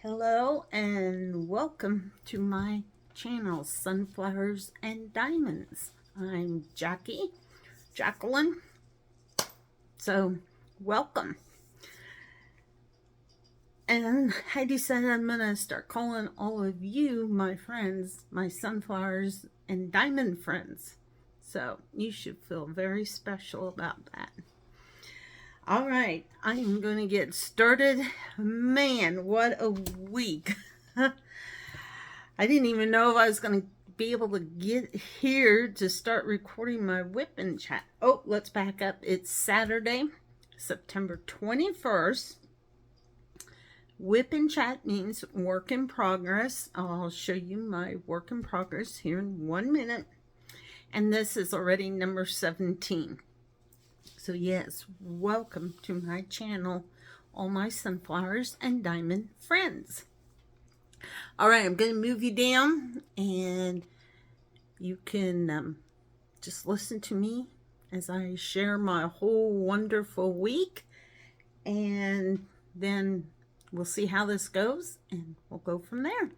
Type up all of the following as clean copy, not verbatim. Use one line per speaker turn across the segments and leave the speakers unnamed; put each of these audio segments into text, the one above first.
Hello and welcome to my channel, Sunflowers and Diamonds. I'm Jacqueline. So, welcome. And I decided I'm going to start calling all of you my friends, my sunflowers and diamond friends. So, you should feel very special about that. All right, I am going to get started. Man, what a week. I didn't even know if I was going to be able to get here to start recording my WIP and chat. Oh, let's back up. It's Saturday, September 21st. WIP and chat means work in progress. I'll show you my work in progress here in 1 minute. And this is already number 17. So yes, welcome to my channel, all my sunflowers and diamond friends. All right, I'm going to move you down and you can just listen to me as I share my whole wonderful week, and then we'll see how this goes and we'll go from there.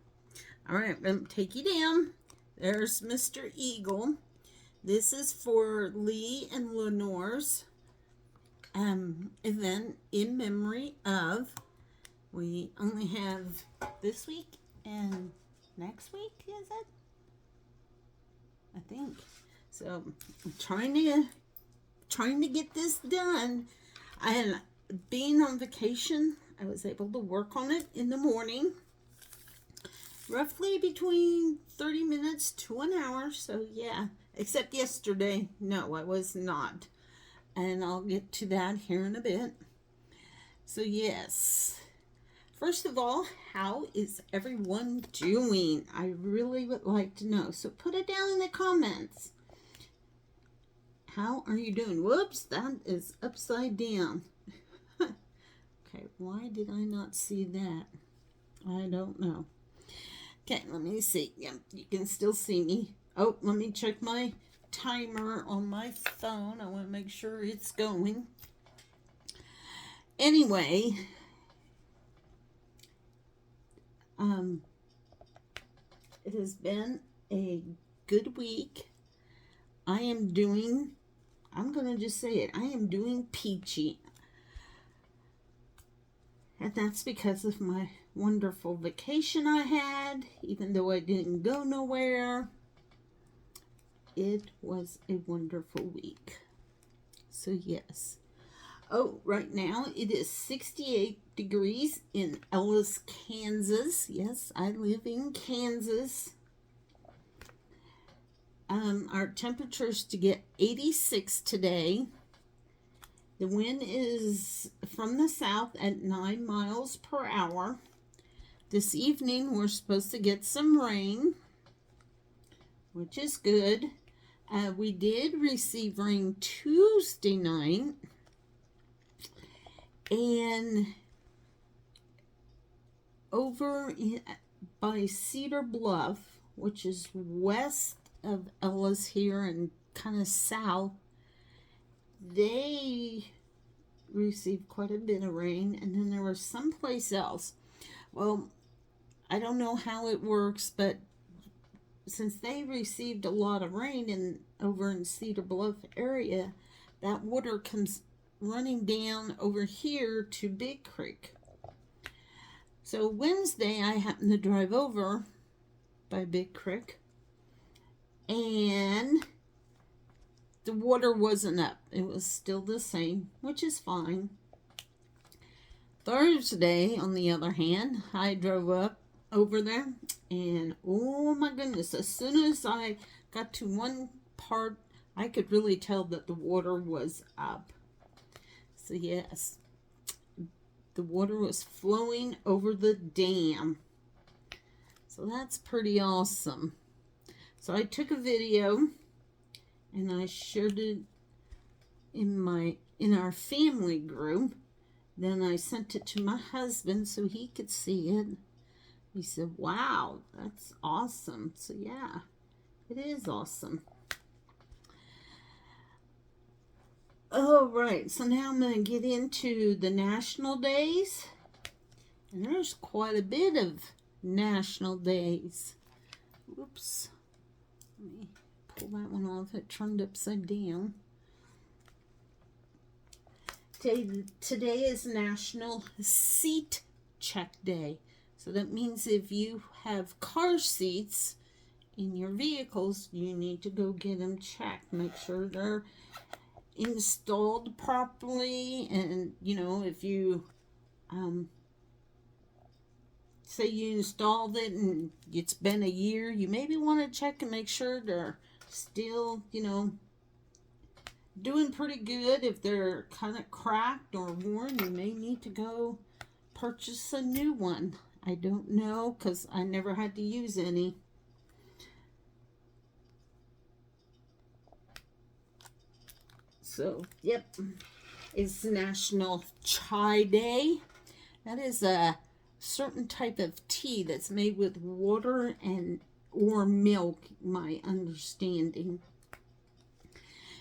All right, I'm going to take you down. There's Mr. Eagle. This is for Lee and Lenore's event in memory of. We only have this week and next week, is it? I think. So I'm trying to get this done. And being on vacation, I was able to work on it in the morning. Roughly between 30 minutes to an hour. So yeah, except yesterday. No, I was not. And I'll get to that here in a bit. So yes. First of all, how is everyone doing? I really would like to know. So put it down in the comments. How are you doing? Whoops, that is upside down. Okay, why did I not see that? I don't know. Okay, let me see. Yeah, you can still see me. Oh, let me check my timer on my phone. I want to make sure it's going. Anyway, it has been a good week. I'm going to just say it, I am doing peachy. And that's because of my wonderful vacation I had, even though I didn't go nowhere. It was a wonderful week. So yes. Oh, right now it is 68 degrees in Ellis, Kansas. Yes, I live in Kansas. Our temperatures to get 86 today. The wind is from the south at 9 miles per hour. This evening we're supposed to get some rain, which is good. We did receive rain Tuesday night. And over by Cedar Bluff, which is west of Ellis here and kind of south, they received quite a bit of rain. And then there was someplace else. Well, I don't know how it works, but since they received a lot of rain over in Cedar Bluff area, that water comes running down over here to Big Creek. So Wednesday I happened to drive over by Big Creek, and the water wasn't up. It was still the same, which is fine. Thursday, on the other hand, I drove up over there, and oh my goodness, as soon as I got to one part, I could really tell that the water was up. So yes, the water was flowing over the dam. So that's pretty awesome. So I took a video and I shared it in our family group. Then I sent it to my husband so he could see it. He said, "Wow, that's awesome." So yeah, it is awesome. All right, so now I'm going to get into the national days. And there's quite a bit of national days. Whoops. Let me pull that one off. It turned upside down. Today is National Seat Check Day. So that means if you have car seats in your vehicles, you need to go get them checked. Make sure they're installed properly. And, you know, if you say you installed it and it's been a year, you maybe want to check and make sure they're still, you know, doing pretty good. If they're kind of cracked or worn, you may need to go purchase a new one. I don't know, because I never had to use any. So, yep, it's National Chai Day. That is a certain type of tea that's made with water and or milk, my understanding.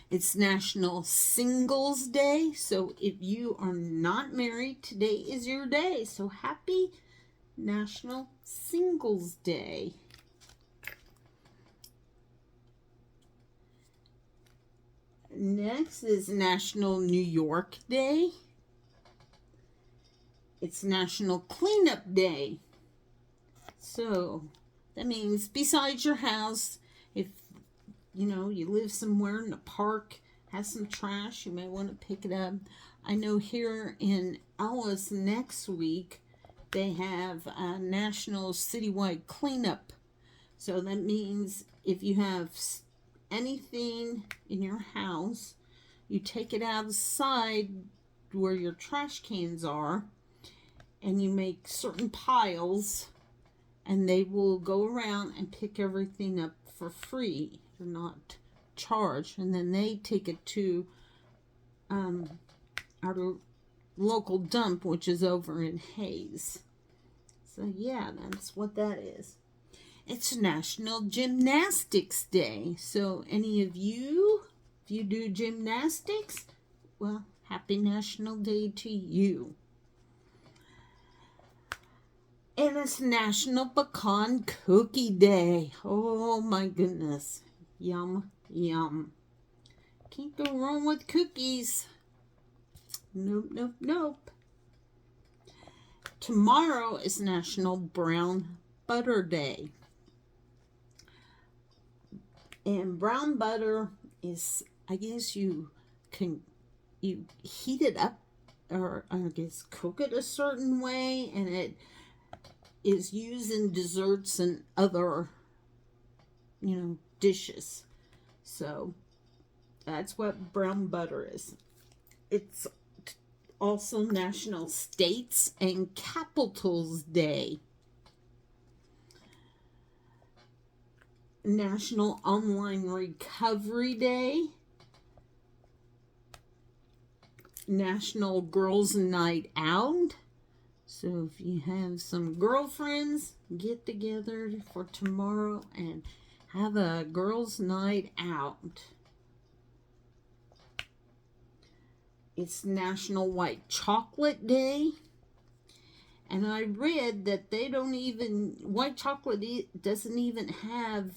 It's National Singles Day. So if you are not married, today is your day. So happy National Singles Day. Next is National New York Day. It's National Cleanup Day. So that means besides your house, if you know you live somewhere in a park, has some trash, you may want to pick it up. I know here in Alice next week they have a national citywide cleanup. So that means if you have anything in your house, you take it outside where your trash cans are, and you make certain piles, and they will go around and pick everything up for free. You're not charged. And then they take it to our local dump, which is over in Hayes. So yeah, that's what that is. It's National Gymnastics Day. So any of you, if you do gymnastics, well, happy National Day to you. And it's National Pecan Cookie Day. Oh my goodness. Yum, yum. Can't go wrong with cookies. Nope, nope, nope. Tomorrow is National Brown Butter Day. And brown butter is, I guess you heat it up, or I guess cook it a certain way, and it is used in desserts and other, you know, dishes. So that's what brown butter is. It's also National States and Capitals Day. National Online Recovery Day. National Girls Night Out. So if you have some girlfriends, get together for tomorrow and have a girls' night out. It's National White Chocolate Day. And I read that they don't even, white chocolate doesn't even have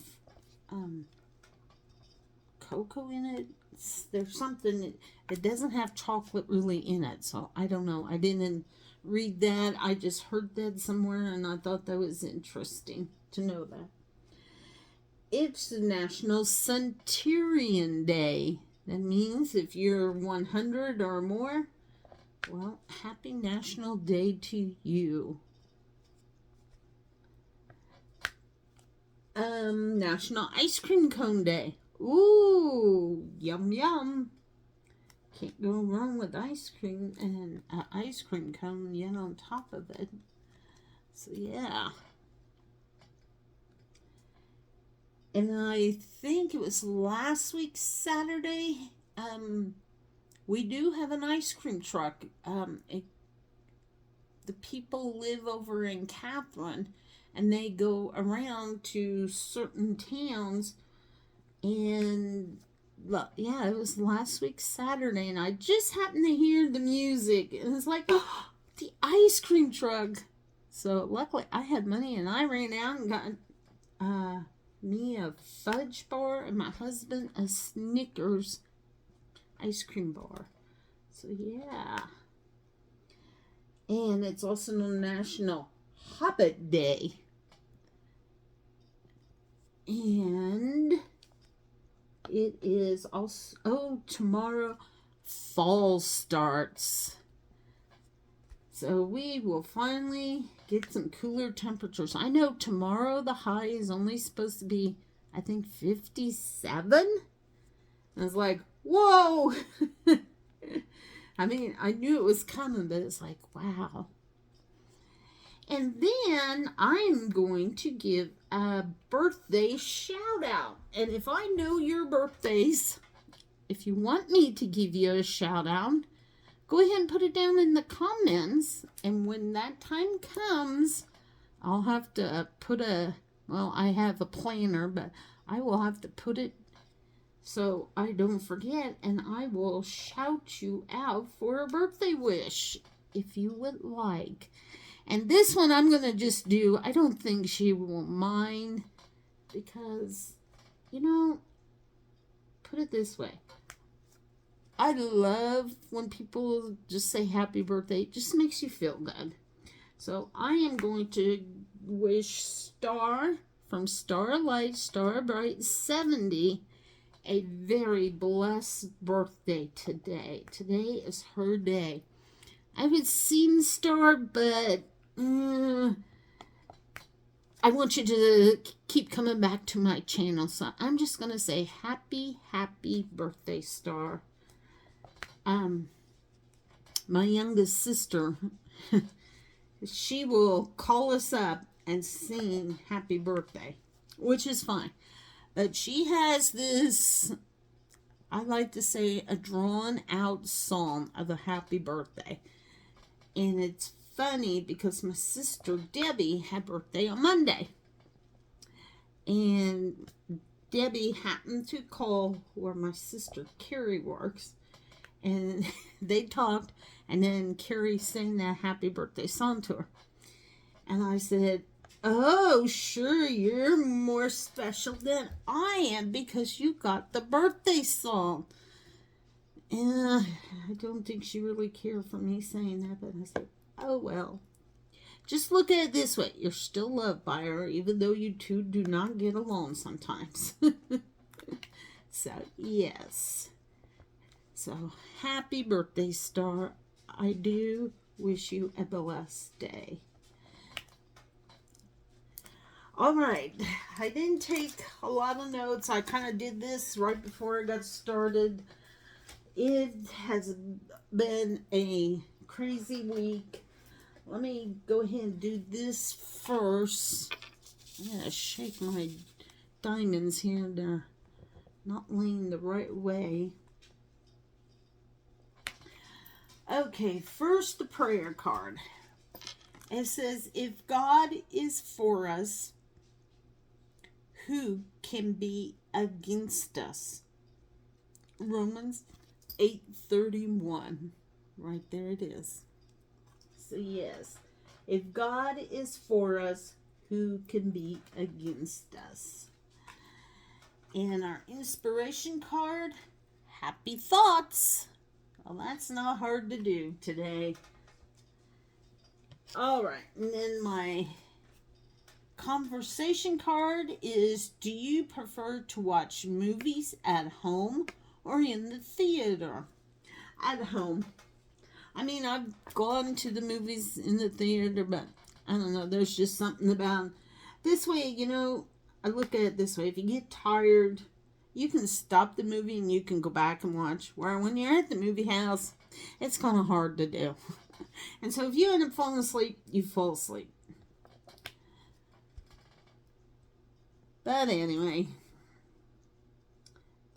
cocoa in it. There's something, it doesn't have chocolate really in it. So I don't know. I didn't read that. I just heard that somewhere, and I thought that was interesting to know that. It's the National Centurion Day. That means if you're 100 or more, well, happy National Day to you. National Ice Cream Cone Day. Ooh, yum yum. Can't go wrong with ice cream and an ice cream cone yet on top of it. So yeah. And I think it was last week Saturday, we do have an ice cream truck. The people live over in Catherine, and they go around to certain towns. And yeah, it was last week Saturday, and I just happened to hear the music, and it's like, oh, the ice cream truck. So luckily I had money and I ran out and got me a fudge bar and my husband a Snickers ice cream bar. So yeah. And it's also National Hobbit Day. And it is also, tomorrow fall starts. So we will finally get some cooler temperatures. I know tomorrow the high is only supposed to be, I think, 57. I was like, whoa! I mean, I knew it was coming, but it's like, wow. And then I'm going to give a birthday shout out. And if I know your birthdays, if you want me to give you a shout out, go ahead and put it down in the comments. And when that time comes, I'll have to put I have a planner, but I will have to put it so I don't forget. And I will shout you out for a birthday wish if you would like. And this one I'm going to just do, I don't think she will mind because, put it this way. I love when people just say happy birthday. It just makes you feel good. So I am going to wish Star from Starlight, Starbright 70 a very blessed birthday today. Today is her day. I haven't seen Star, but I want you to keep coming back to my channel. So I'm just going to say happy birthday, Star. My youngest sister, she will call us up and sing happy birthday, which is fine. But she has this, I like to say, a drawn out song of a happy birthday. And it's funny because my sister Debbie had birthday on Monday. And Debbie happened to call where my sister Carrie works. And they talked, and then Carrie sang that happy birthday song to her. And I said, oh, sure, you're more special than I am because you got the birthday song. And I don't think she really cared for me saying that, but I said, oh, well. Just look at it this way. You're still loved by her, even though you two do not get along sometimes. So, yes. So, happy birthday, Star. I do wish you a blessed day. All right. I didn't take a lot of notes. I kind of did this right before I got started. It has been a crazy week. Let me go ahead and do this first. I'm going to shake my diamonds here. They're not laying the right way. Okay, first the prayer card. It says, if God is for us, who can be against us? Romans 8:31. Right there it is. So yes, if God is for us, who can be against us? And our inspiration card, happy thoughts. Well, that's not hard to do today. All right, and then my conversation card is, do you prefer to watch movies at home or in the theater? At home. I mean, I've gone to the movies in the theater, but I don't know, there's just something about this way, I look at it this way. If you get tired, you can stop the movie and you can go back and watch. Where when you're at the movie house, it's kind of hard to do. And so if you end up falling asleep, you fall asleep. But anyway,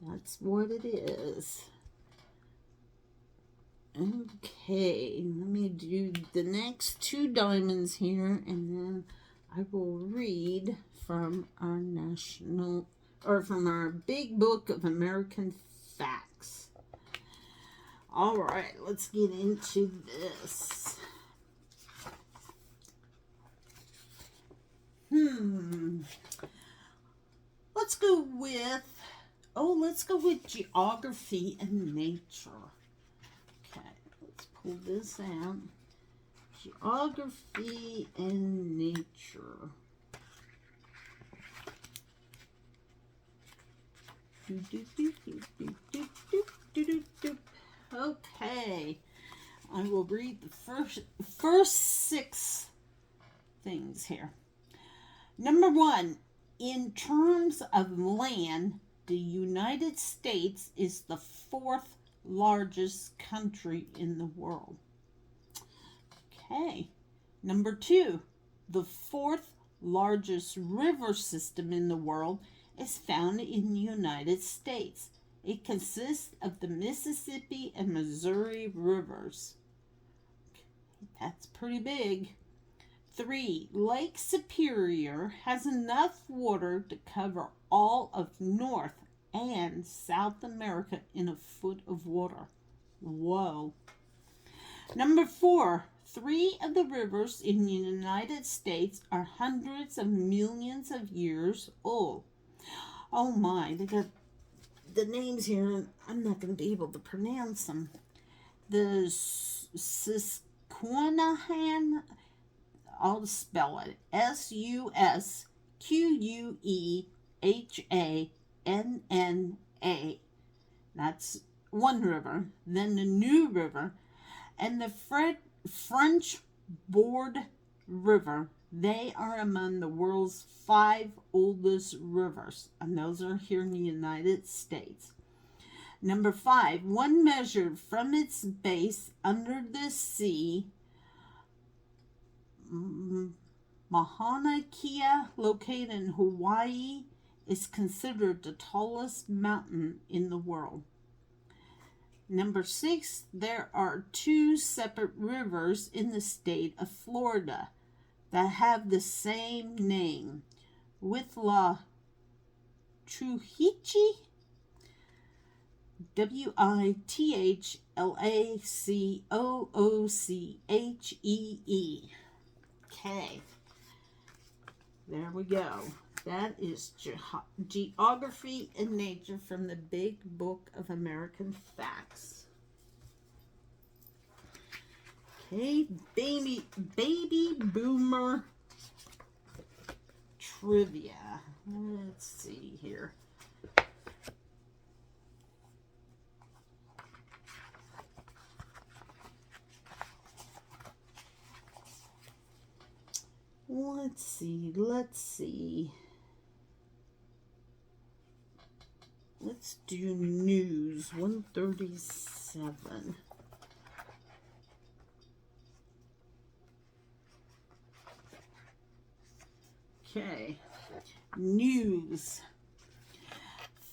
that's what it is. Okay, let me do the next two diamonds here, and then I will read from our from our big book of American facts. All right, let's get into this. Let's go with geography and nature. Okay, let's pull this out. Geography and nature. Okay, I will read the first 6 things here. Number 1, in terms of land, the United States is the 4th largest country in the world. Okay. Number 2, the 4th largest river system in the world is found in the United States. It consists of the Mississippi and Missouri rivers. That's pretty big. 3, Lake Superior has enough water to cover all of North and South America in a foot of water. Whoa. Number 4, 3 of the rivers in the United States are hundreds of millions of years old. Oh my, they got the names here, and I'm not going to be able to pronounce them. The Susquehanna, I'll spell it, Susquehanna. That's one river. Then the New River, and the French Board River. They are among the world's 5 oldest rivers, and those are here in the United States. Number 5, one measured from its base under the sea, Mauna Kea, located in Hawaii, is considered the tallest mountain in the world. Number 6, there are 2 separate rivers in the state of Florida that have the same name, Withlacoochee, Withlacoochee. Okay, there we go. That is geography and nature from the Big Book of American Facts. Okay, baby boomer trivia. Let's see here. Let's see. Let's do news 137. Okay, news.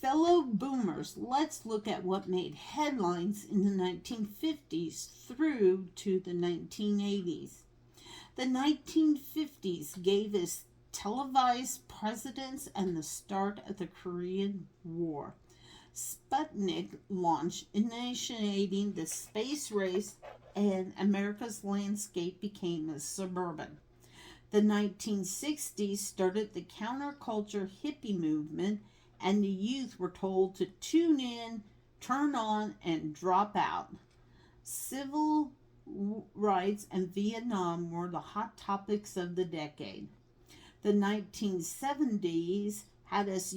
Fellow boomers, let's look at what made headlines in the 1950s through to the 1980s. The 1950s gave us televised presidents and the start of the Korean War. Sputnik launched, initiating the space race, and America's landscape became a suburban. The 1960s started the counterculture hippie movement, and the youth were told to tune in, turn on, and drop out. Civil rights and Vietnam were the hot topics of the decade. The 1970s had us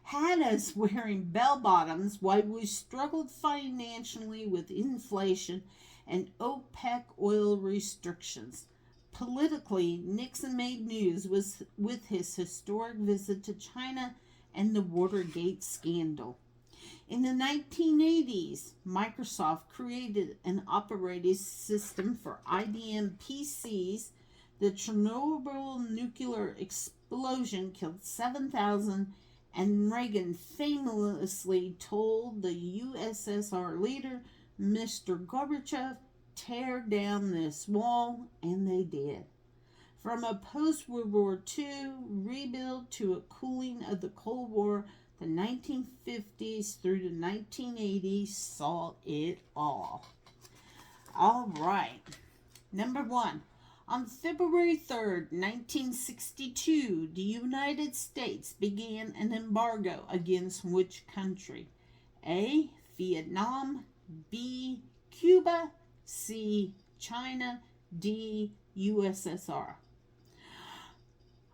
had us wearing bell bottoms while we struggled financially with inflation and OPEC oil restrictions. Politically, Nixon made news with his historic visit to China and the Watergate scandal. In the 1980s, Microsoft created an operating system for IBM PCs. The Chernobyl nuclear explosion killed 7,000, and Reagan famously told the USSR leader, Mr. Gorbachev, tear down this wall, and they did. From a post-World War II rebuild to a cooling of the Cold War, the 1950s through the 1980s saw it all. All right. Number 1. On February 3rd, 1962, the United States began an embargo against which country? A. Vietnam, B. Cuba, C. China, D. USSR.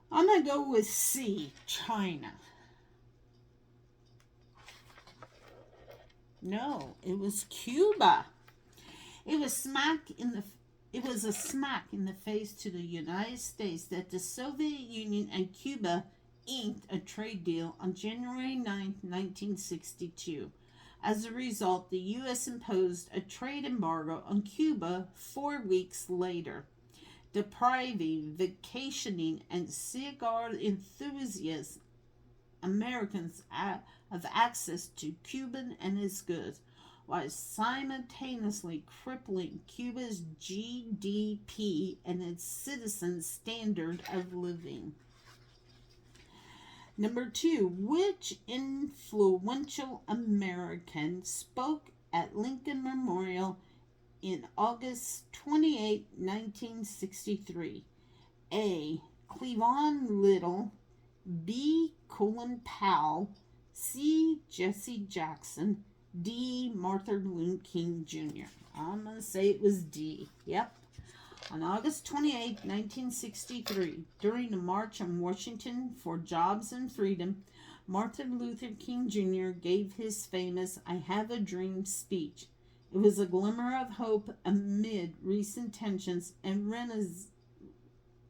I'm going to go with C. China. No, it was Cuba. It was a smack in the face to the United States that the Soviet Union and Cuba inked a trade deal on January 9, 1962. As a result, the U.S. imposed a trade embargo on Cuba 4 weeks later, depriving vacationing and cigar enthusiast Americans of access to Cuban and its goods, while simultaneously crippling Cuba's GDP and its citizens' standard of living. Number 2, which influential American spoke at Lincoln Memorial in August 28, 1963? A. Cleavon Little, B. Colin Powell, C. Jesse Jackson, D. Martin Luther King Jr. I'm going to say it was D. Yep. On August 28, 1963, during the March on Washington for Jobs and Freedom, Martin Luther King Jr. gave his famous I Have a Dream speech. It was a glimmer of hope amid recent tensions and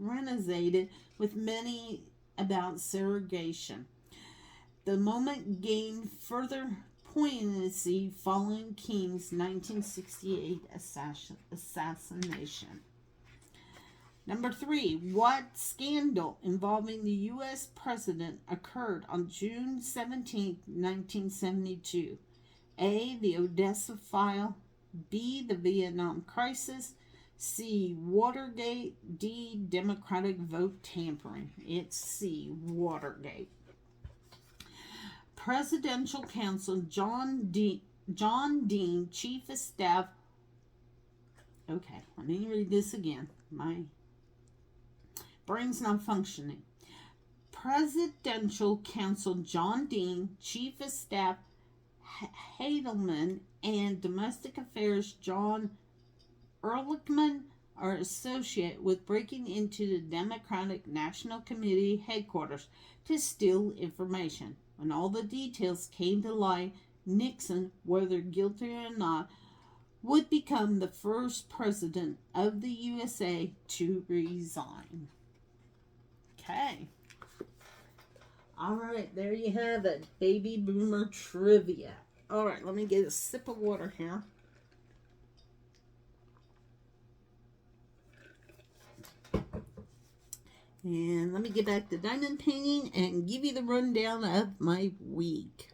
resonated with many about segregation. The moment gained further poignancy following King's 1968 assassination. Number 3, what scandal involving the U.S. president occurred on June 17, 1972? A. The Odessa file, B. The Vietnam crisis, C. Watergate, D. Democratic vote tampering. It's C. Watergate. Presidential Counsel John Dean, Chief of Staff. Okay, let me read this again. My brain's not functioning. Presidential Counsel John Dean, Chief of Staff Heidelman, and Domestic Affairs John Ehrlichman are associated with breaking into the Democratic National Committee headquarters to steal information. When all the details came to light, Nixon, whether guilty or not, would become the first president of the USA to resign. Okay. All right, there you have it. Baby boomer trivia. All right, let me get a sip of water here. And let me get back to diamond painting and give you the rundown of my week,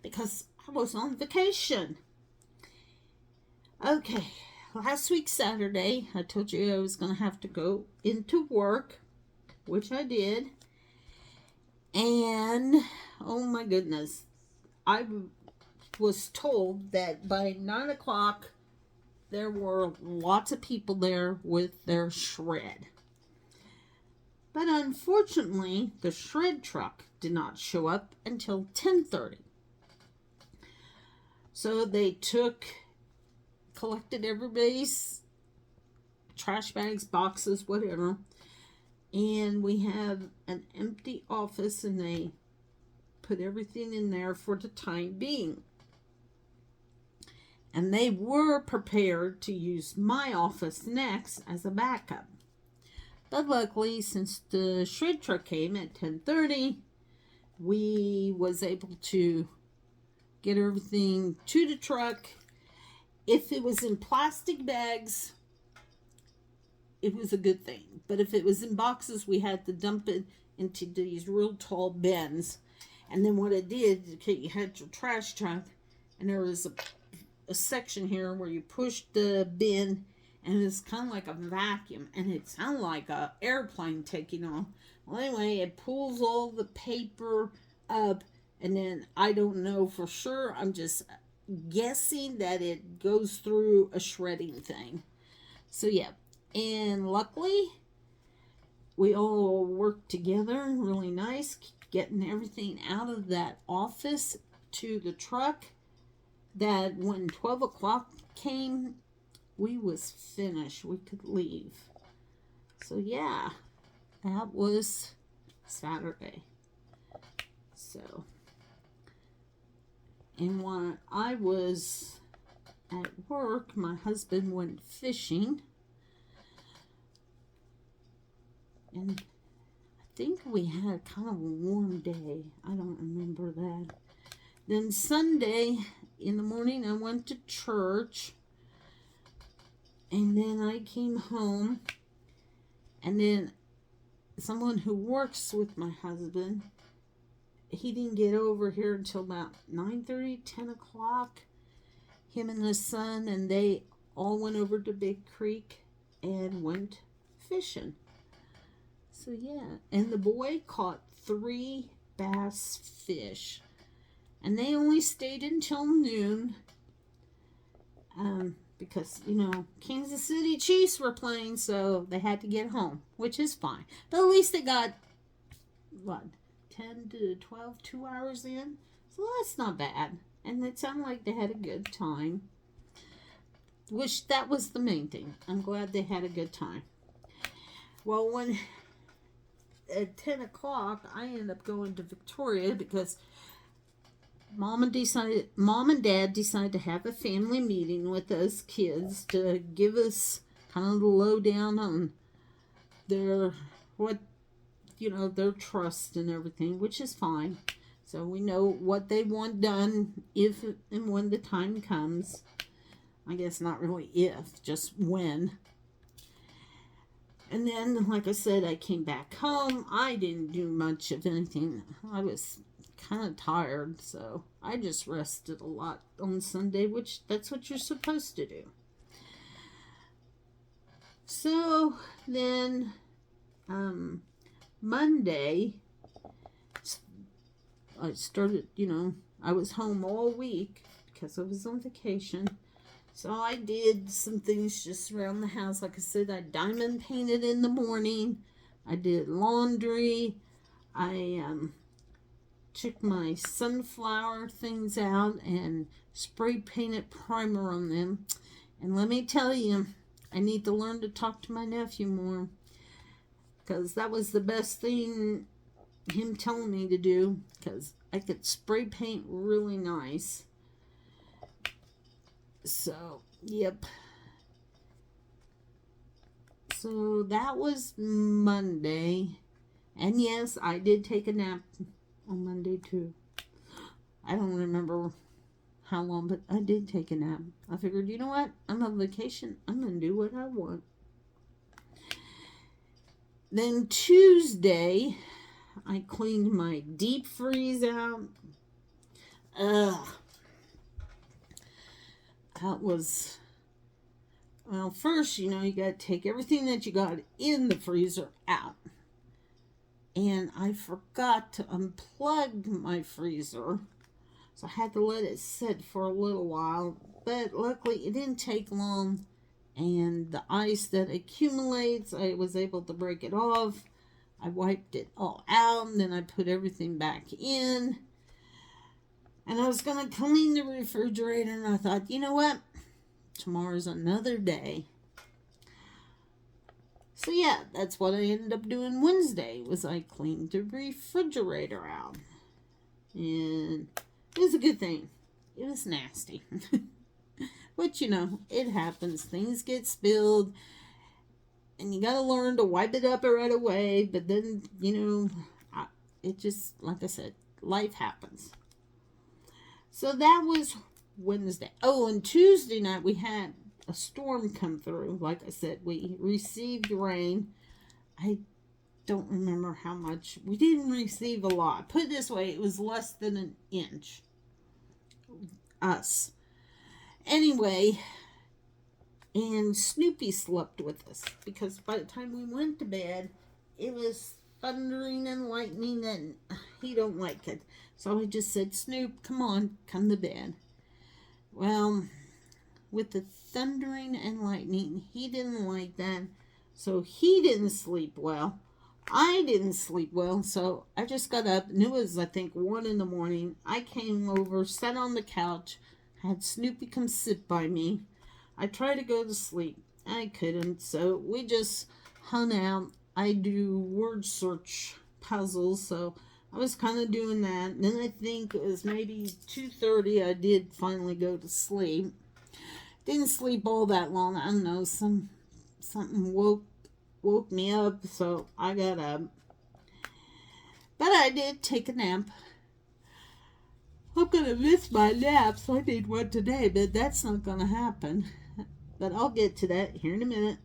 because I was on vacation. Okay, last week Saturday, I told you I was going to have to go into work, which I did. And, oh my goodness, I was told that by 9 o'clock, there were lots of people there with their shred. But unfortunately, the shred truck did not show up until 10:30. So they collected everybody's trash bags, boxes, whatever. And we have an empty office, and they put everything in there for the time being. And they were prepared to use my office next as a backup. But luckily, since the shred truck came at 10:30, we was able to get everything to the truck. If it was in plastic bags, it was a good thing. But if it was in boxes, we had to dump it into these real tall bins. And then what it did, you had your trash truck, and there was a section here where you pushed the bin, and it's kind of like a vacuum, and it sounded like an airplane taking off. Well, anyway, it pulls all the paper up, and then I don't know for sure. I'm just guessing that it goes through a shredding thing. So yeah, And luckily, we all worked together really nice, getting everything out of that office to the truck, that when 12 o'clock came, we was finished. We could leave. So yeah, that was Saturday. So, and while I was at work, my husband went fishing. And I think we had kind of a warm day. I don't remember that. Then Sunday in the morning, I went to church. And then I came home. And then someone who works with my husband, he didn't get over here until about 9:30, 10 o'clock. Him and his son, and they all went over to Big Creek and went fishing. So yeah, and the boy caught 3 bass fish, and they only stayed until noon, because Kansas City Chiefs were playing, so they had to get home, which is fine. But at least they got 10 to 12, 2 hours in, so that's not bad. And it sounded like they had a good time, which that was the main thing. I'm glad they had a good time. Well, when at 10 o'clock, I ended up going to Victoria because Mom and Dad decided to have a family meeting with us kids to give us kind of the lowdown on their their trust and everything, which is fine. So we know what they want done if and when the time comes. I guess not really if, just when. And then, like I said, I came back home. I didn't do much of anything. I was kind of tired, so I just rested a lot on Sunday, which that's what you're supposed to do. So then Monday, I started, I was home all week because I was on vacation. So I did some things just around the house. Like I said, I diamond painted in the morning. I did laundry. I took my sunflower things out and spray painted primer on them. And let me tell you, I need to learn to talk to my nephew more, because that was the best thing him telling me to do, because I could spray paint really nice. So, yep. So that was Monday. And yes, I did take a nap on Monday too. I don't remember how long, but I did take a nap. I figured, you know what? I'm on vacation. I'm going to do what I want. Then Tuesday, I cleaned my deep freeze out. That was, well, first, you got to take everything that you got in the freezer out. And I forgot to unplug my freezer, so I had to let it sit for a little while. But luckily, it didn't take long. And the ice that accumulates, I was able to break it off. I wiped it all out, and then I put everything back in. And I was going to clean the refrigerator, and I thought, you know what? Tomorrow's another day. So yeah, that's what I ended up doing Wednesday, was I cleaned the refrigerator out. And it was a good thing. It was nasty. But it happens. Things get spilled. And you gotta learn to wipe it up right away. But then, it just, like I said, life happens. So that was Wednesday. Oh, and Tuesday night we had a storm come through. Like I said, we received rain. I don't remember how much. We didn't receive a lot. Put it this way, it was less than an inch. Us. Anyway, and Snoopy slept with us, because by the time we went to bed, it was thundering and lightning, and he don't like it. So I just said, Snoop, come on, come to bed. Well, with the thundering and lightning. He didn't like that. So he didn't sleep well. I didn't sleep well. So I just got up, and it was, I think, 1 in the morning. I came over, sat on the couch, had Snoopy come sit by me. I tried to go to sleep. I couldn't. So we just hung out. I do word search puzzles. So I was kind of doing that. And then I think it was maybe 2:30. I did finally go to sleep. Didn't sleep all that long. I don't know. Something woke me up, so I got up. But I did take a nap. I'm gonna miss my naps. I need one today, but that's not gonna happen. But I'll get to that here in a minute.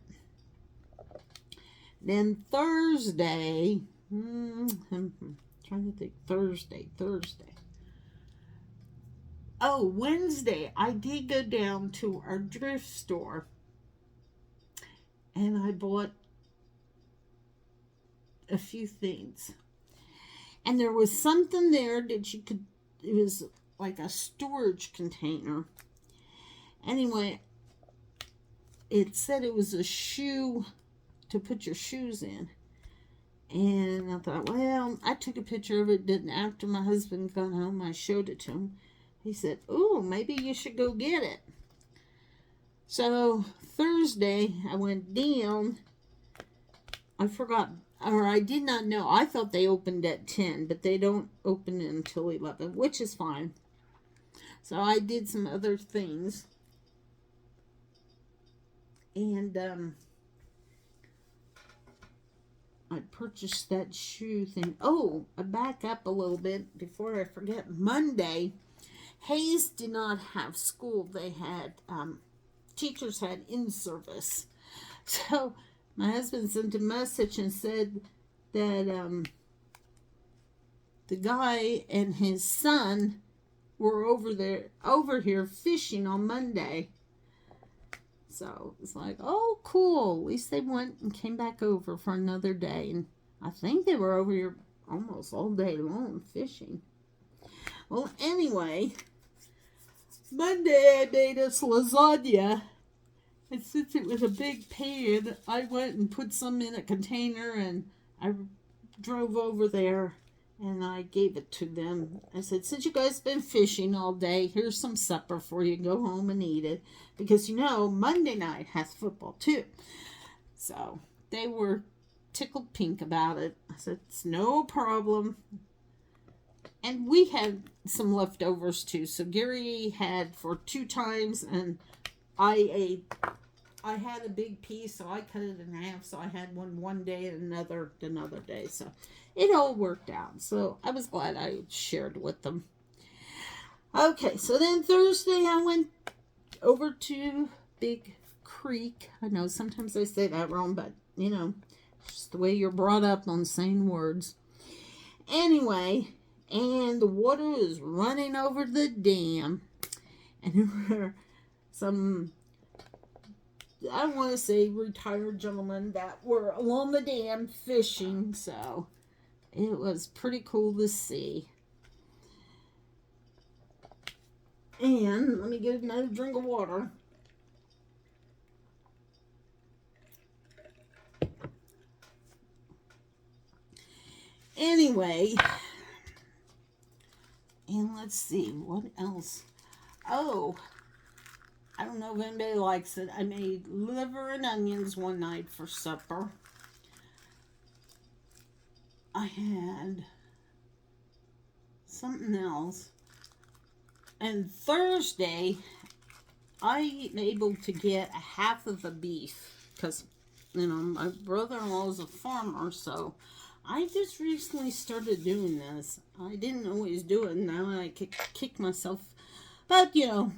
Then Thursday. I'm trying to think. Thursday. Oh, Wednesday, I did go down to our thrift store and I bought a few things. And there was something there that you could, it was like a storage container. Anyway, it said it was a shoe to put your shoes in. And I thought, well, I took a picture of it. Then after my husband got home, I showed it to him. He said, oh, maybe you should go get it. So Thursday, I went down. I forgot, or I did not know. I thought they opened at 10, but they don't open until 11, which is fine. So I did some other things. And I purchased that shoe thing. Oh, I back up a little bit before I forget. Monday, Hayes did not have school. They had, teachers had in-service. So my husband sent a message and said that the guy and his son were over here fishing on Monday. So it's like, oh, cool. At least they went and came back over for another day. And I think they were over here almost all day long fishing. Well, anyway, Monday I made us lasagna. And since it was a big pan, I went and put some in a container and I drove over there and I gave it to them. I said, since you guys been fishing all day, here's some supper for you. Go home and eat it. Because, you know, Monday night has football too. So they were tickled pink about it. I said, it's no problem. And we had some leftovers too. So Gary had for 2 times and I had a big piece, so I cut it in half. So I had one day and another day. So it all worked out. So I was glad I shared with them. Okay, so then Thursday I went over to Big Creek. I know sometimes I say that wrong, but you know, it's just the way you're brought up on saying words. Anyway, and the water is running over the dam. And there were some, I want to say, retired gentlemen that were along the dam fishing. So it was pretty cool to see. And let me get another drink of water. Anyway, and let's see, what else? Oh, I don't know if anybody likes it. I made liver and onions one night for supper. I had something else. And Thursday, I am able to get a half of the beef. Because, you know, my brother-in-law is a farmer, so I just recently started doing this. I didn't always do it, and now I kick myself. But, you know,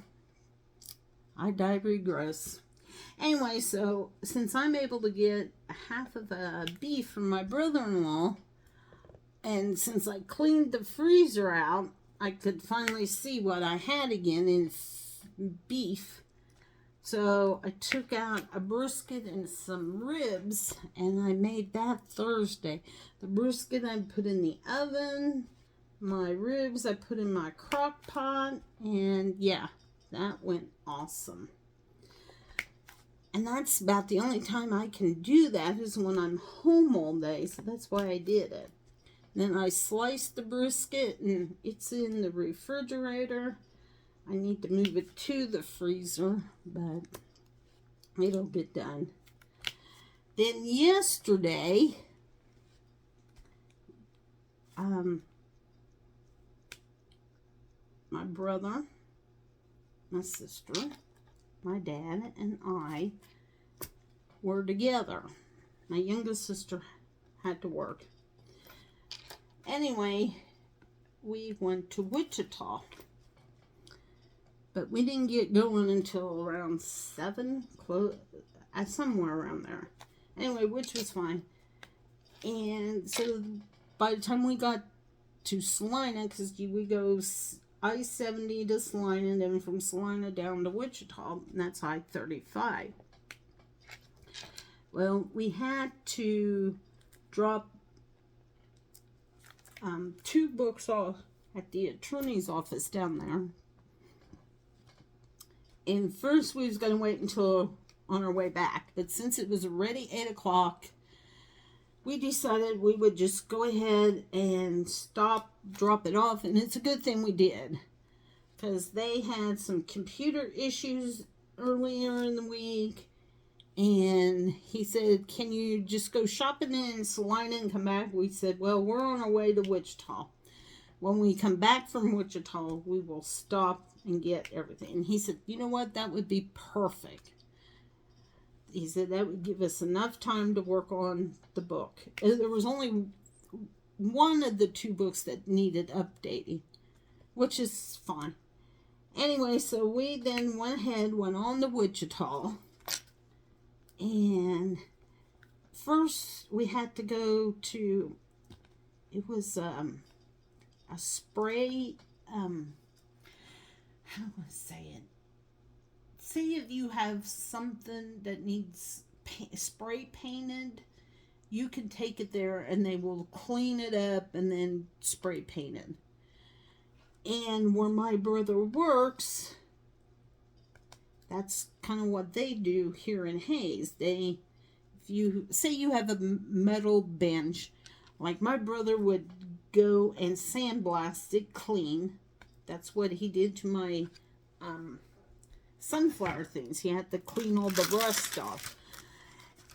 I digress. Anyway, so since I'm able to get a half of the beef from my brother-in-law, and since I cleaned the freezer out, I could finally see what I had again in beef. So I took out a brisket and some ribs, and I made that Thursday. The brisket I put in the oven. My ribs I put in my crock pot, and yeah, that went awesome. And that's about the only time I can do that is when I'm home all day. So that's why I did it. Then I sliced the brisket and it's in the refrigerator. I need to move it to the freezer, but it'll get done. Then yesterday, my brother, my sister, my dad, and I were together. My youngest sister had to work. Anyway, we went to Wichita. But we didn't get going until around 7, somewhere around there. Anyway, which was fine. And so by the time we got to Salina, because we go I-70 to Salina, and then from Salina down to Wichita, and that's I-35. Well, we had to drop 2 books off at the attorney's office down there. And first we was going to wait until on our way back. But since it was already 8 o'clock, we decided we would just go ahead and drop it off. And it's a good thing we did. Because they had some computer issues earlier in the week. And he said, can you just go shopping in Salina and come back? We said, well, we're on our way to Wichita. When we come back from Wichita, we will stop and get everything. And he said, you know what? That would be perfect. He said that would give us enough time to work on the book. There was only one of the 2 books that needed updating, which is fine. Anyway, so we then went on to Wichita. And first we had to go to, it was a spray, how do I say it? Say if you have something that needs spray painted, you can take it there and they will clean it up and then spray paint it. And where my brother works, that's kind of what they do here in Hayes. If you say you have a metal bench, like my brother would go and sandblast it clean. That's what he did to my sunflower things. He had to clean all the rust off.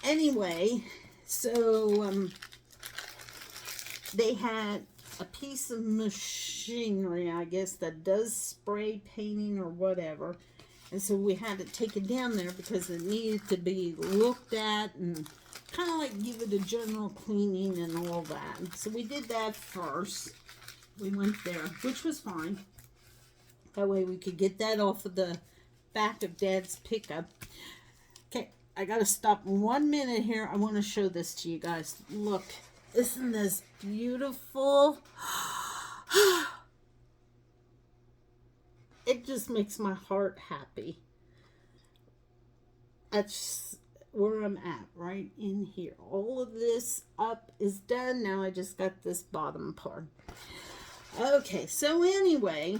Anyway, so they had a piece of machinery, I guess, that does spray painting or whatever. And so we had to take it down there because it needed to be looked at and kind of like give it a general cleaning and all that. So we did that first. We went there, which was fine. That way we could get that off of the back of Dad's pickup. Okay, I gotta stop 1 minute here. I want to show this to you guys. Look, isn't this beautiful? It just makes my heart happy. That's where I'm at, right in here. All of this up is done. Now I just got this bottom part. Okay, so anyway,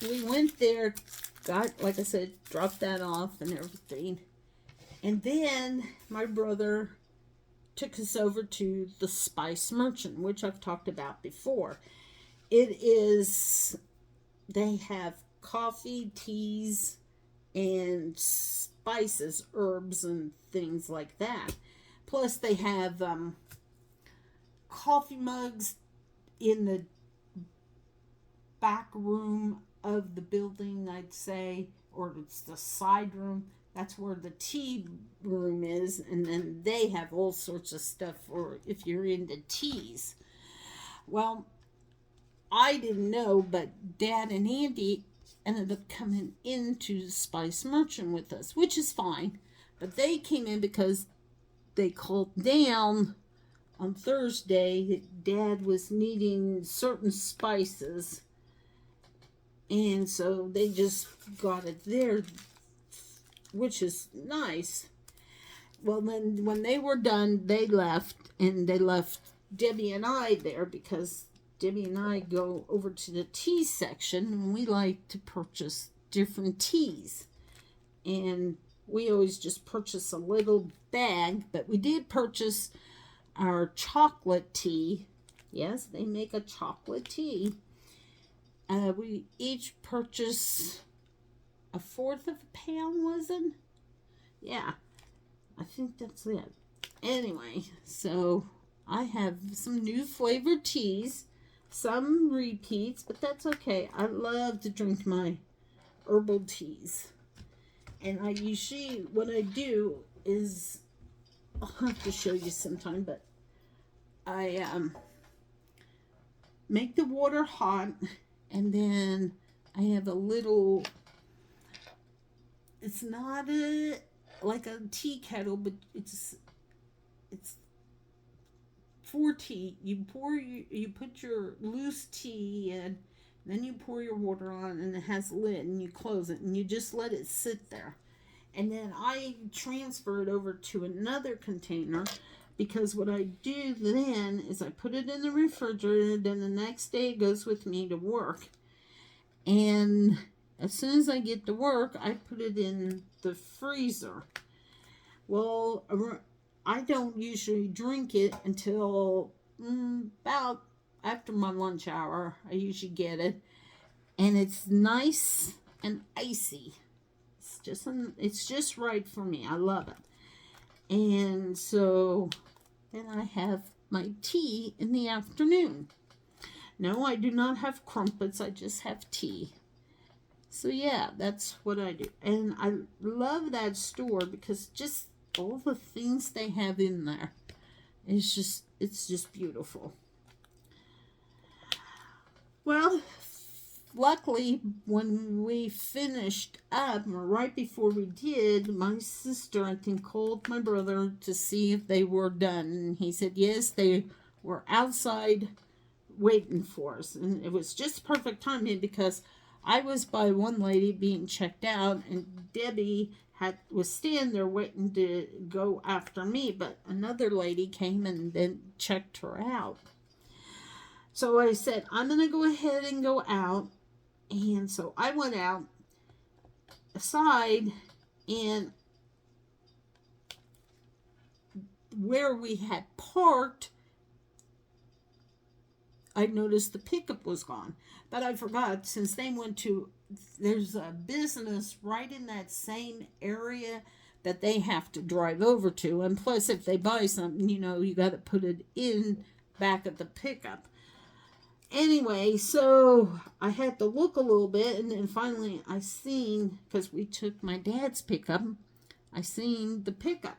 we went there, got, like I said, dropped that off and everything. And then my brother took us over to the Spice Merchant, which I've talked about before. They have coffee, teas, and spices, herbs, and things like that. Plus, they have coffee mugs in the back room of the building, I'd say, or it's the side room. That's where the tea room is, and then they have all sorts of stuff for if you're into teas. Well, I didn't know, but Dad and Andy ended up coming into the Spice Merchant with us, which is fine. But they came in because they called down on Thursday that Dad was needing certain spices, and so they just got it there, which is nice. Well, then when they were done, they left, and they left Debbie and I there because Debbie and I go over to the tea section, and we like to purchase different teas. And we always just purchase a little bag, but we did purchase our chocolate tea. Yes, they make a chocolate tea. We each purchase a fourth of a pound, was it? Yeah, I think that's it. Anyway, so I have some new flavored teas, some repeats, but that's okay. I love to drink my herbal teas. And I usually, what I do is, I'll have to show you sometime, but I make the water hot, and then I have a little, it's not like a tea kettle, but it's for tea. You put your loose tea in, then you pour your water on, and it has a lid, and you close it, and you just let it sit there. And then I transfer it over to another container, because what I do then is I put it in the refrigerator, then the next day it goes with me to work. And as soon as I get to work, I put it in the freezer. Well, I don't usually drink it until about after my lunch hour. I usually get it. And it's nice and icy. It's just right for me. I love it. And so then I have my tea in the afternoon. No, I do not have crumpets. I just have tea. So yeah, that's what I do. And I love that store because just all the things they have in there. It's just beautiful. Well, luckily, when we finished up, or right before we did, my sister, I think, called my brother to see if they were done. And he said, yes, they were outside waiting for us. And it was just perfect timing because I was by one lady being checked out, and Debbie was standing there waiting to go after me, but another lady came and then checked her out. So I said, I'm going to go ahead and go out. And so I went out aside, and where we had parked, I noticed the pickup was gone. But I forgot, since they went to, there's a business right in that same area that they have to drive over to. And plus, if they buy something, you got to put it in back of the pickup. Anyway, so I had to look a little bit, and then finally I seen, because we took my dad's pickup, I seen the pickup.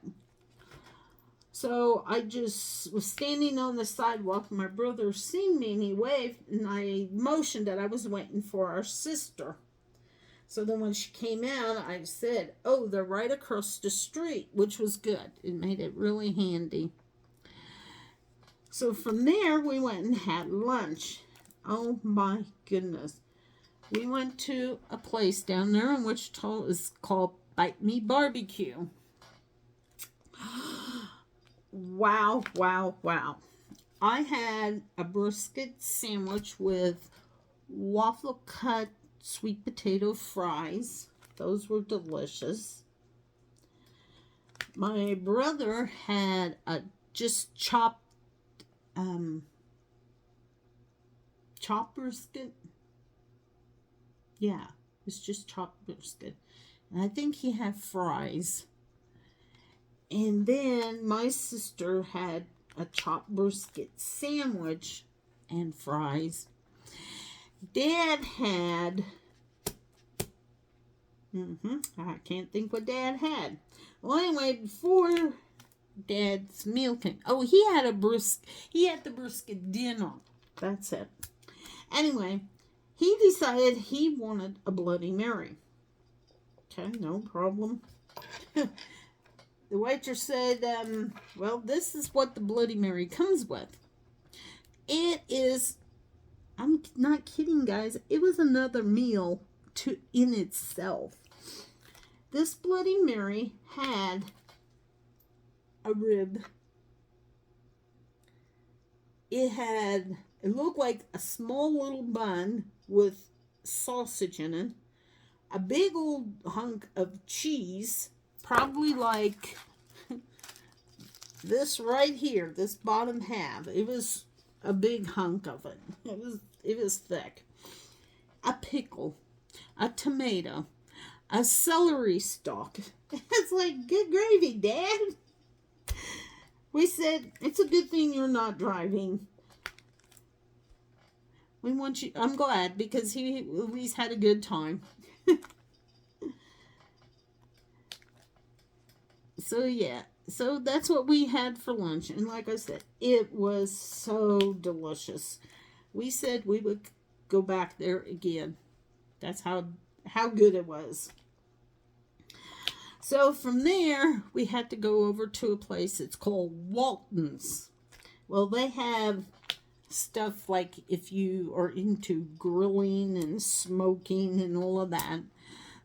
So I just was standing on the sidewalk, and my brother seen me, and he waved, and I motioned that I was waiting for our sister. So then when she came out, I said, oh, they're right across the street, which was good. It made it really handy. So from there, we went and had lunch. Oh my goodness. We went to a place down there in Wichita. It's called Bite Me Barbecue. Wow, wow, wow. I had a brisket sandwich with waffle cut sweet potato fries. Those were delicious. My brother had a just chopped brisket. Yeah, it's just chopped brisket. And I think he had fries. And then my sister had a chopped brisket sandwich and fries. Dad had, I can't think what Dad had. Well, anyway, before Dad's meal came, he had the brisket dinner. That's it. Anyway, he decided he wanted a Bloody Mary. Okay, no problem. The waitress said, well, this is what the Bloody Mary comes with. It is, I'm not kidding, guys, it was another meal in itself. This Bloody Mary had a rib. It had It looked like a small little bun with sausage in it, a big old hunk of cheese, probably like this right here, this bottom half. It was a big hunk of it. It was thick. A pickle, a tomato, a celery stalk. It's like, good gravy, Dad. We said, it's a good thing you're not driving. We want you, I'm glad, because he at least had a good time. So yeah, so that's what we had for lunch. And like I said, it was so delicious. We said we would go back there again. That's how good it was. So from there, we had to go over to a place. It's called Walton's. Well, they have stuff like if you are into grilling and smoking and all of that.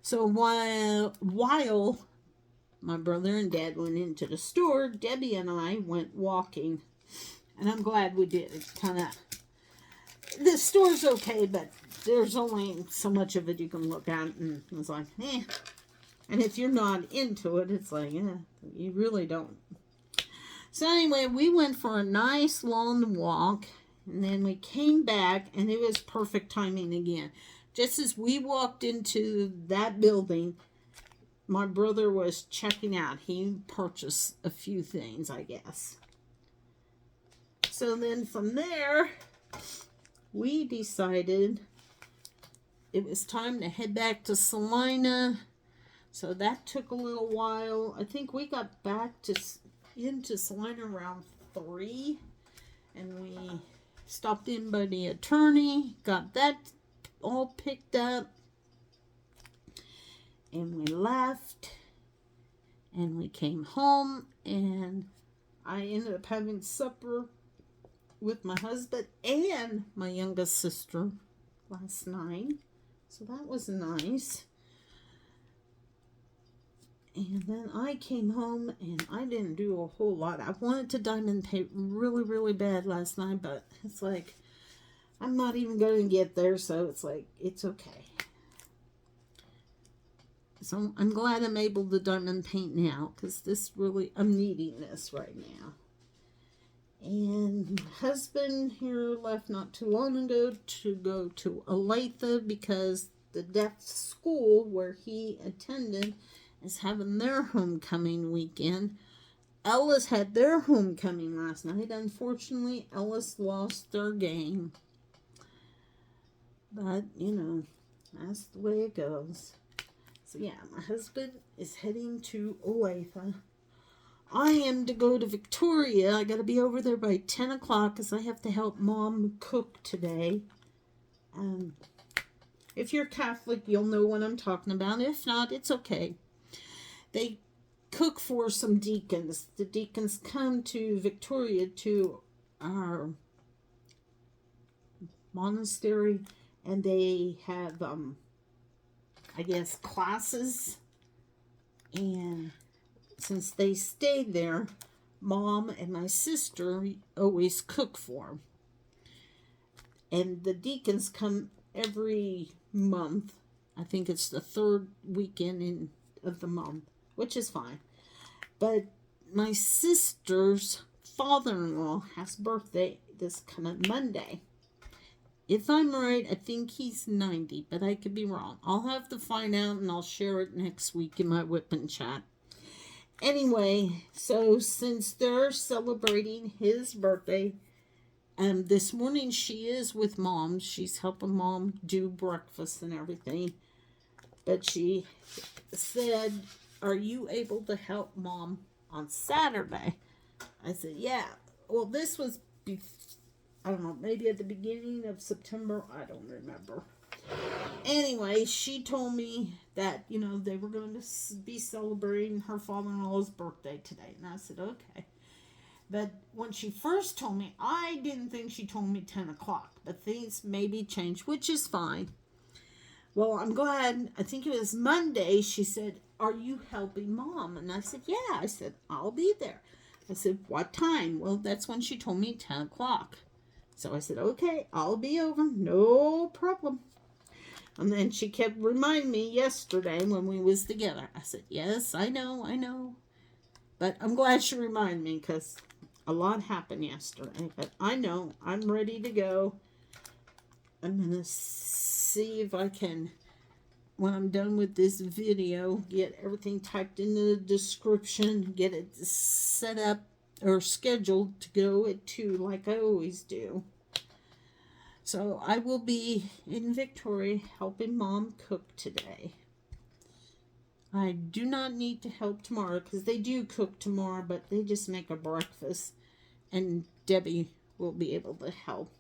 So while my brother and Dad went into the store, Debbie and I went walking. And I'm glad we did. It's kind of, the store's okay, but there's only so much of it you can look at. And it's like, eh. And if you're not into it, it's like, yeah, you really don't. So anyway, we went for a nice long walk. And then we came back, and it was perfect timing again. Just as we walked into that building, my brother was checking out. He purchased a few things, I guess. So then from there, we decided it was time to head back to Salina. So that took a little while. I think we got back into Salina around 3. And we stopped in by the attorney, got that all picked up. And we left, and we came home, and I ended up having supper with my husband and my youngest sister last night. So that was nice. And then I came home, and I didn't do a whole lot. I wanted to diamond paint really, really bad last night, but it's like, I'm not even going to get there, so it's like, it's okay. So I'm glad I'm able to diamond paint now, because this really, I'm needing this right now. And my husband here left not too long ago to go to Olathe, because the deaf school where he attended is having their homecoming weekend. Ellis had their homecoming last night. Unfortunately, Ellis lost their game. But, you know, that's the way it goes. So yeah, my husband is heading to Olathe. I am to go to Victoria. I got to be over there by 10 o'clock because I have to help Mom cook today. If you're Catholic, you'll know what I'm talking about. If not, it's okay. They cook for some deacons. The deacons come to Victoria to our monastery, and they have, I guess, classes. And since they stayed there, Mom and my sister always cook for them. And the deacons come every month. I think it's the 3rd weekend of the month, which is fine. But my sister's father-in-law has birthday this coming Monday. If I'm right, I think he's 90, but I could be wrong. I'll have to find out, and I'll share it next week in my WIP and chat. Anyway, so since they're celebrating his birthday, this morning she is with Mom. She's helping Mom do breakfast and everything. But she said, "Are you able to help Mom on Saturday?" I said, "Yeah." Well, this was, I don't know, maybe at the beginning of September. I don't remember. Anyway, she told me that, you know, they were going to be celebrating her father-in-law's birthday today. And I said, okay. But when she first told me, I didn't think she told me 10 o'clock. But things maybe changed, which is fine. Well, I'm glad. I think it was Monday. She said, "Are you helping Mom?" And I said, "Yeah." I said, "I'll be there." I said, "What time?" Well, that's when she told me 10 o'clock. So I said, okay, I'll be over. No problem. And then she kept reminding me yesterday when we was together. I said, yes, I know. But I'm glad she reminded me because a lot happened yesterday. But I know I'm ready to go. I'm going to see if I can, when I'm done with this video, get everything typed in the description, get it set up or scheduled to go at 2 like I always do. So I will be in Victoria helping Mom cook today. I do not need to help tomorrow because they do cook tomorrow, but they just make a breakfast and Debbie will be able to help.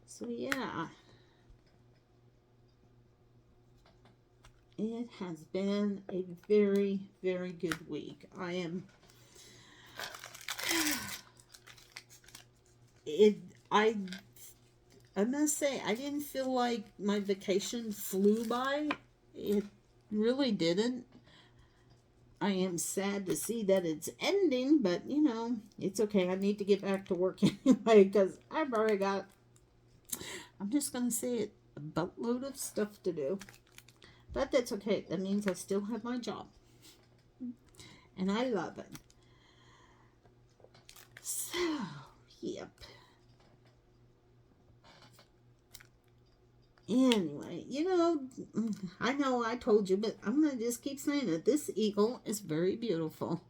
So yeah, it has been a very, very good week. I must say, I didn't feel like my vacation flew by. It really didn't. I am sad to see that it's ending, but you know, it's okay. I need to get back to work anyway because I've already got, I'm just going to say it, a boatload of stuff to do. But that's okay. That means I still have my job. And I love it. So, yep. Anyway, you I know I told you, but I'm going to just keep saying it. This eagle is very beautiful.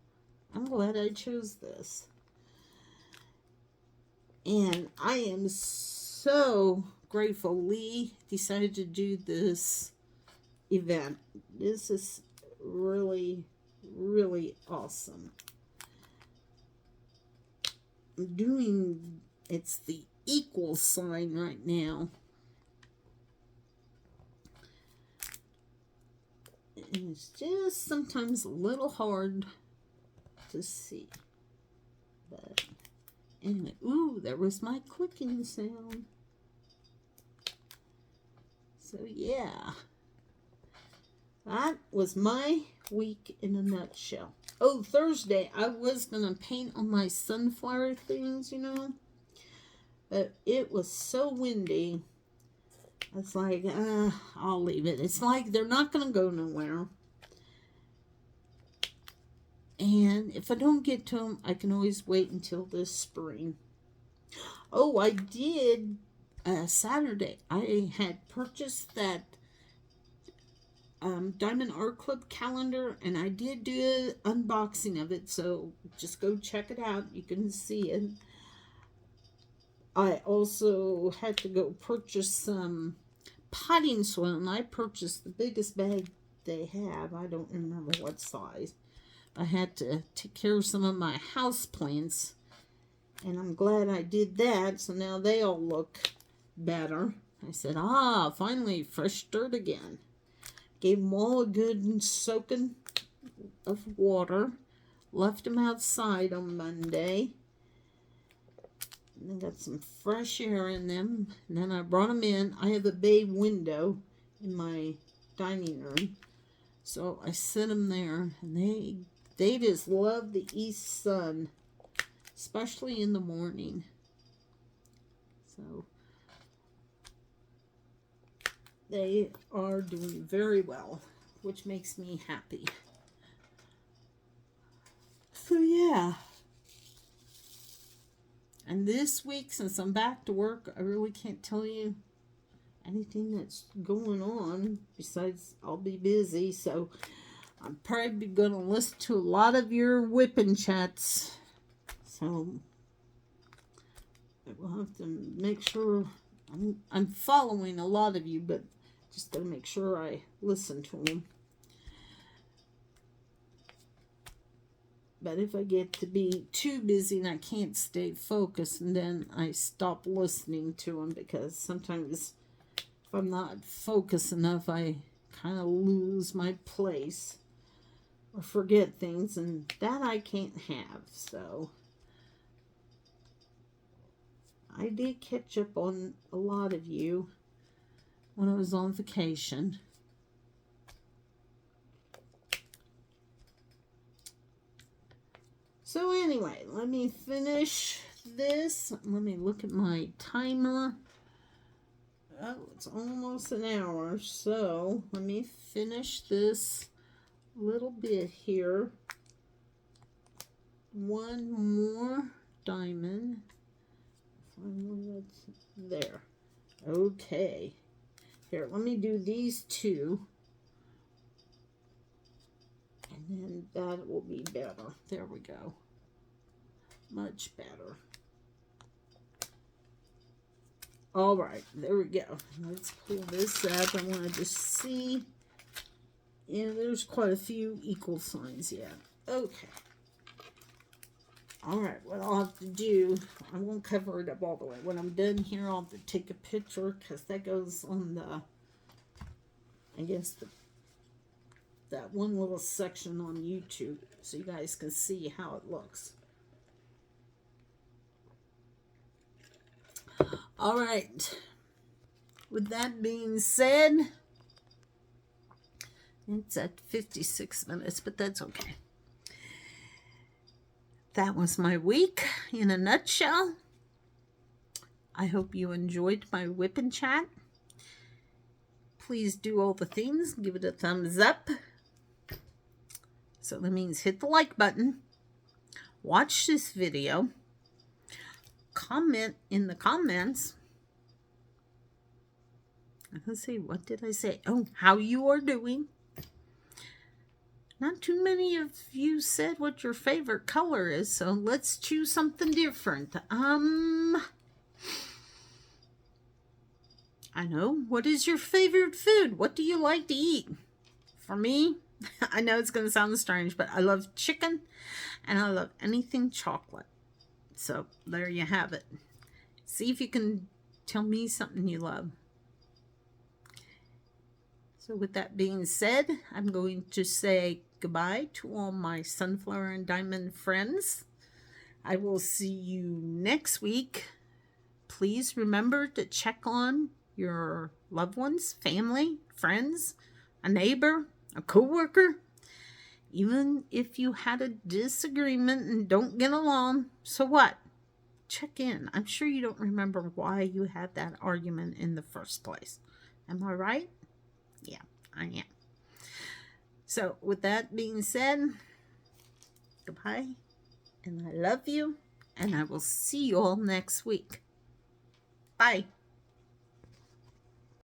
I'm glad I chose this. And I am so grateful Lee decided to do this event. This is really, really awesome. It's the equal sign right now. And it's just sometimes a little hard to see. But anyway, ooh, there was my clicking sound. So yeah, that was my week in a nutshell. Oh, Thursday, I was going to paint on my sunflower things, but it was so windy. It's like, I'll leave it. It's like they're not going to go nowhere. And if I don't get to them, I can always wait until this spring. Oh, I did, Saturday, I had purchased that Diamond Art Club calendar, and I did do an unboxing of it, so just go check it out. You can see it. I also had to go purchase some potting soil, and I purchased the biggest bag they have. I don't remember what size. I had to take care of some of my house plants, and I'm glad I did that, so now they all look better. I said, finally, fresh dirt again. Gave them all a good soaking of water. Left them outside on Monday. And got some fresh air in them. And then I brought them in. I have a bay window in my dining room. So I set them there. And they just love the east sun. Especially in the morning. So they are doing very well, which makes me happy. So yeah. And this week, since I'm back to work, I really can't tell you anything that's going on. Besides, I'll be busy, so I'm probably going to listen to a lot of your whipping chats. So I will have to make sure I'm following a lot of you, but just gotta make sure I listen to them. But if I get to be too busy and I can't stay focused, and then I stop listening to them, because sometimes if I'm not focused enough, I kind of lose my place or forget things, and that I can't have. So I did catch up on a lot of you when I was on vacation. So anyway, let me finish this. Let me look at my timer. Oh, it's almost an hour, so let me finish this little bit here. One more diamond. Find one that's there. Okay. Here, let me do these two. And then that will be better. There we go. Much better. All right, there we go. Let's pull this up. I want to just see. Yeah, there's quite a few equal signs yet. Okay. All right, what I'll have to do, I won't cover it up all the way. When I'm done here, I'll have to take a picture because that goes on the, I guess, that one little section on YouTube so you guys can see how it looks. All right. With that being said, it's at 56 minutes, but that's okay. That was my week in a nutshell. I hope you enjoyed my WIP and chat. Please do all the things. Give it a thumbs up. So that means hit the like button. Watch this video. Comment in the comments. Let's see, what did I say? Oh, how you are doing. Not too many of you said what your favorite color is, so let's choose something different. I know. What is your favorite food? What do you like to eat? For me, I know it's going to sound strange, but I love chicken and I love anything chocolate. So there you have it. See if you can tell me something you love. So with that being said, I'm going to say goodbye to all my sunflower and diamond friends. I will see you next week. Please remember to check on your loved ones, family, friends, a neighbor, a coworker. Even if you had a disagreement and don't get along, so what? Check in. I'm sure you don't remember why you had that argument in the first place. Am I right? Yeah, I am. So with that being said, goodbye, and I love you, and I will see you all next week. Bye.